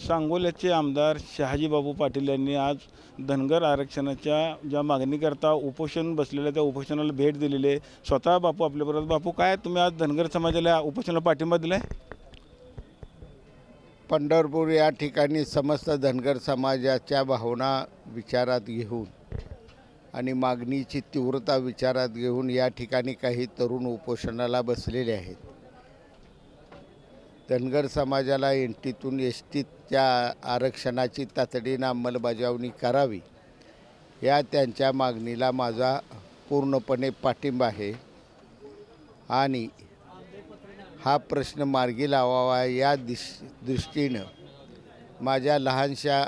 सांगोल्याचे आमदार शहाजीबाबू पाटील यांनी आज धनगर आरक्षणाच्या ज्या मागणीकरता उपोषण बसलेलं त्या उपोषणाला भेट दिलेली आहे। स्वतः बापू आपल्याबरोबर। बापू, काय तुम्ही आज धनगर समाजाला उपोषणाला पाठिंबा दिलाय? पंढरपूर या ठिकाणी समस्त धनगर समाजाच्या भावना विचारात घेऊन आणि मागणीची तीव्रता विचारात घेऊन या ठिकाणी काही तरुण उपोषणाला बसलेले आहेत। धनगर समाजाला एनटीतून एसटीच्या आरक्षणाची तातडीने अंमलबजावणी करावी या त्यांच्या मागणीला माझा पूर्णपणे पाठिंबा आहे आणि हा प्रश्न मार्गी लावावा या दृष्टीनं माझ्या लहानशा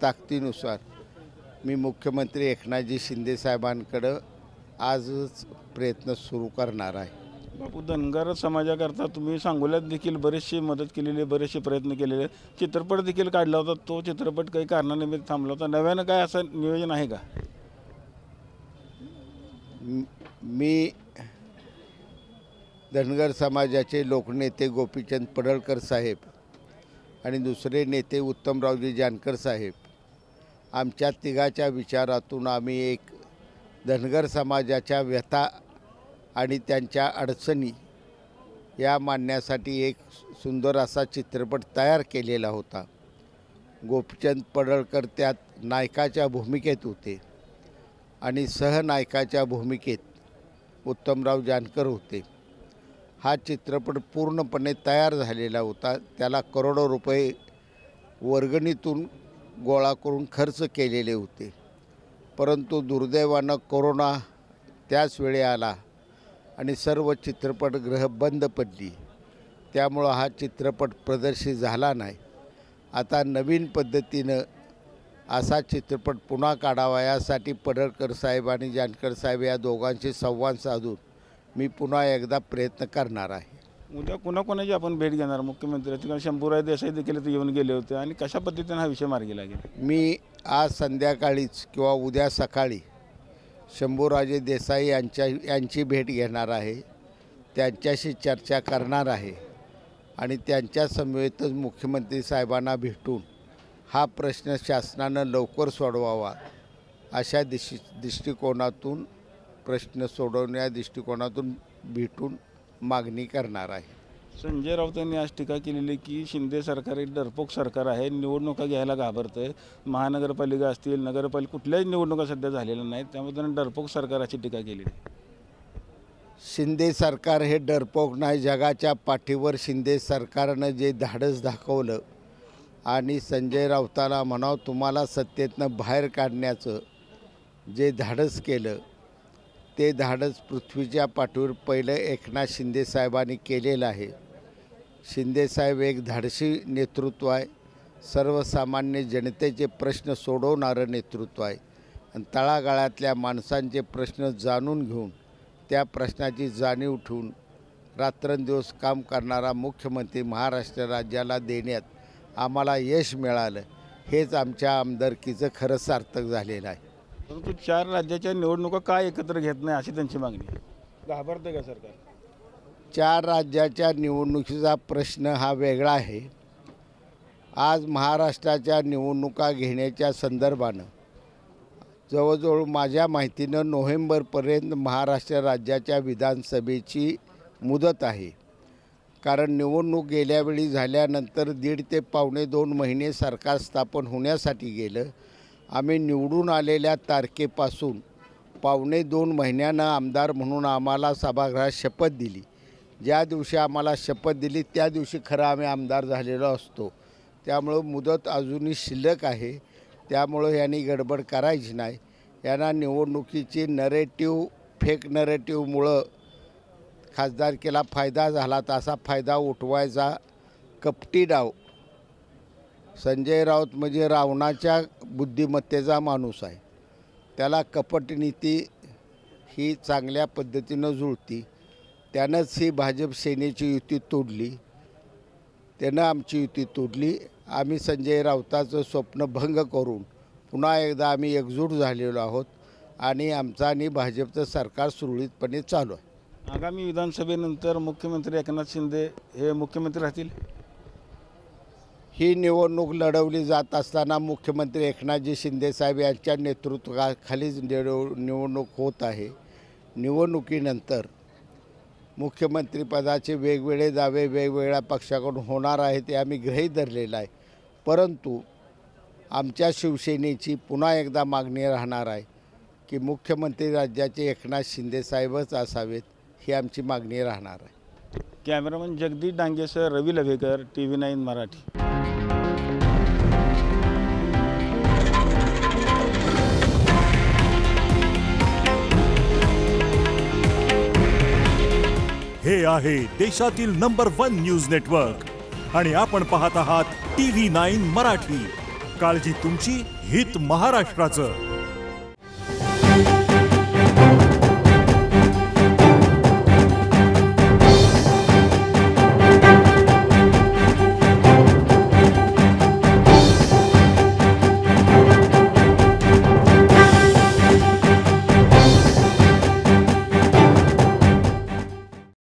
ताकदीनुसार मी मुख्यमंत्री एकनाथजी शिंदे साहेबांकडे आजच प्रयत्न सुरू करणार आहे। बापू, धनगर समाजाकरता तुम्ही सांगोल्यात देखील बरेचशी मदत केलेली, बरेचसे प्रयत्न केलेले, चित्रपट देखील काढला होता, तो चित्रपट काही कारणानिमित्त थांबला होता, नव्यानं काय असं नियोजन आहे का? मी धनगर समाजाचे लोकनेते गोपीचंद पडळकर साहेब आणि दुसरे नेते उत्तमरावजी जानकर साहेब, आमच्या तिघाच्या विचारातून आम्ही एक धनगर समाजाच्या व्यथा आणि त्यांच्या अडचणी या मांडण्यासाठी एक सुंदर असा चित्रपट तयार केलेला होता। गोपीचंद पडळकर त्यात नायकाच्या भूमिकेत होते आणि सहनायकाच्या भूमिकेत उत्तमराव जानकर होते। हा चित्रपट पूर्णपणे तयार झालेला होता। त्याला करोडो रुपये वर्गणीतून गोळा करून खर्च केलेले होते, परंतु दुर्दैवानं कोरोना त्याच वेळी आला आणि सर्व चित्रपटगृह बंद पडली, त्यामुळं हा चित्रपट प्रदर्शित झाला नाही। आता नवीन पद्धतीनं असा चित्रपट पुन्हा काढावा यासाठी पडळकर साहेब आणि जानकर साहेब या दोघांशी संवाद साधून मी पुन्हा एकदा प्रयत्न करणार आहे। उद्या कोणाकोणाची आपण भेट घेणार? मुख्यमंत्री शंभूराज देसाई देखील इथे येऊन गेले होते आणि कशा पद्धतीने हा विषय मार्गी लागेल? मी आज संध्याकाळीच किंवा उद्या सकाळी शंभूराजे देसाई यांची भेट घेणार आहे, त्यांच्याशी चर्चा करणार आहे आणि त्यांच्या समवेतच मुख्यमंत्री साहेबांना भेटून हा प्रश्न शासनानं लवकर सोडवावा अशा दृष्टिकोनातून प्रश्न सोडवण्या दृष्टिकोनातून भेटून मागणी करणार आहे। संजय राऊत यांनी आज टीका केलेली की शिंदे सरकार एक डरपोक सरकार आहे, निवडणुका घ्यायला घाबरतं, महानगरपालिका असतील, नगरपालिका कुठल्याच निवडणुका सध्या झालेल्या नाहीत, त्यामुळे त्यांनी डरपोक सरकाराची टीका केली। शिंदे सरकार हे डरपोक नाही, जगाच्या पाठीवर शिंदे सरकारनं जे धाडस दाखवलं आणि संजय राऊताला म्हणावं तुम्हाला सत्तेतनं बाहेर काढण्याचं जे धाडस केलं ते धाडस पृथ्वीच्या पाठीवर पहिलं एकनाथ शिंदे साहेबांनी केलेलं आहे। शिंदेसाहेब एक धाडसी नेतृत्व आहे, सर्वसामान्य जनतेचे प्रश्न सोडवणारं नेतृत्व आहे आणि तळागाळातल्या माणसांचे प्रश्न जाणून घेऊन त्या प्रश्नाची जाणीव ठेवून रात्रंदिवस काम करणारा मुख्यमंत्री महाराष्ट्र राज्याला देण्यात आम्हाला यश मिळालं, हेच आमच्या आमदारकीचं खरं सार्थक झालेलं आहे। परंतु 4 राज्याच्या निवडणुका काय एकत्र घेत नाही अशी त्यांची मागणी आहे, घाबरते का सरकार? 4 राज्याच्या निवडणुकीचा प्रश्न हा वेगळा आहे। आज महाराष्ट्राच्या निवडणुका घेण्याच्या संदर्भानं जवळजवळ माझ्या माहितीनं नोव्हेंबरपर्यंत महाराष्ट्र राज्याच्या विधानसभेची मुदत आहे, कारण निवडणूक गेल्यावेळी झाल्यानंतर 1.5 ते पावणे 2 महिने सरकार स्थापन होण्यासाठी गेलं। आम्ही निवडून आलेल्या तारखेपासून पावणे 2 महिन्यानं आमदार म्हणून आम्हाला सभागृहात शपथ दिली। ज्या दिवशी आम्हाला शपथ दिली त्या दिवशी खरं आम्ही आमदार झालेलो असतो, त्यामुळं मुदत अजूनही शिल्लक आहे, त्यामुळं यांनी गडबड करायची नाही। यांना निवडणुकीची नरेटिव्ह फेक नरेटिव्हमुळं खासदारकीला फायदा झाला, तसा फायदा उठवायचा कपटी डाव। संजय राऊत म्हणजे रावणाच्या बुद्धिमत्तेचा माणूस आहे, त्याला कपटनीती ही चांगल्या पद्धतीनं जुळती, त्यानंच ही भाजप सेनेची युती तोडली, त्यानं आमची युती तोडली। आम्ही संजय राऊताचं स्वप्न भंग करून पुन्हा एकदा आम्ही एकजूट झालेलो आहोत आणि आमचं आणि भाजपचं सरकार सुरळीतपणे चालू आहे। आगामी विधानसभेनंतर मुख्यमंत्री एकनाथ शिंदे हे मुख्यमंत्री राहतील? ही निवडणूक लढवली जात असताना मुख्यमंत्री एकनाथजी शिंदेसाहेब यांच्या नेतृत्वाखालीच निवडणूक होत आहे. निवडणुकीनंतर मुख्यमंत्रीपदाचे वेगवेगळे दावे वेगवेगळ्या पक्षाकडून होणार आहे ते आम्ही गृहीत धरलेलं आहे. परंतु आमच्या शिवसेनेची पुन्हा एकदा मागणी राहणार आहे की मुख्यमंत्री राज्याचे एकनाथ शिंदेसाहेबच असावेत, ही आमची मागणी राहणार आहे. कॅमेरामन जगदीश डांगेसह रवी लवेकर, TV9 मराठी. हे आहे देशातील नंबर 1 न्यूज नेटवर्क आणि आपण पाहत आहात TV9 मराठी. काळजी तुमची, हित महाराष्ट्राचं.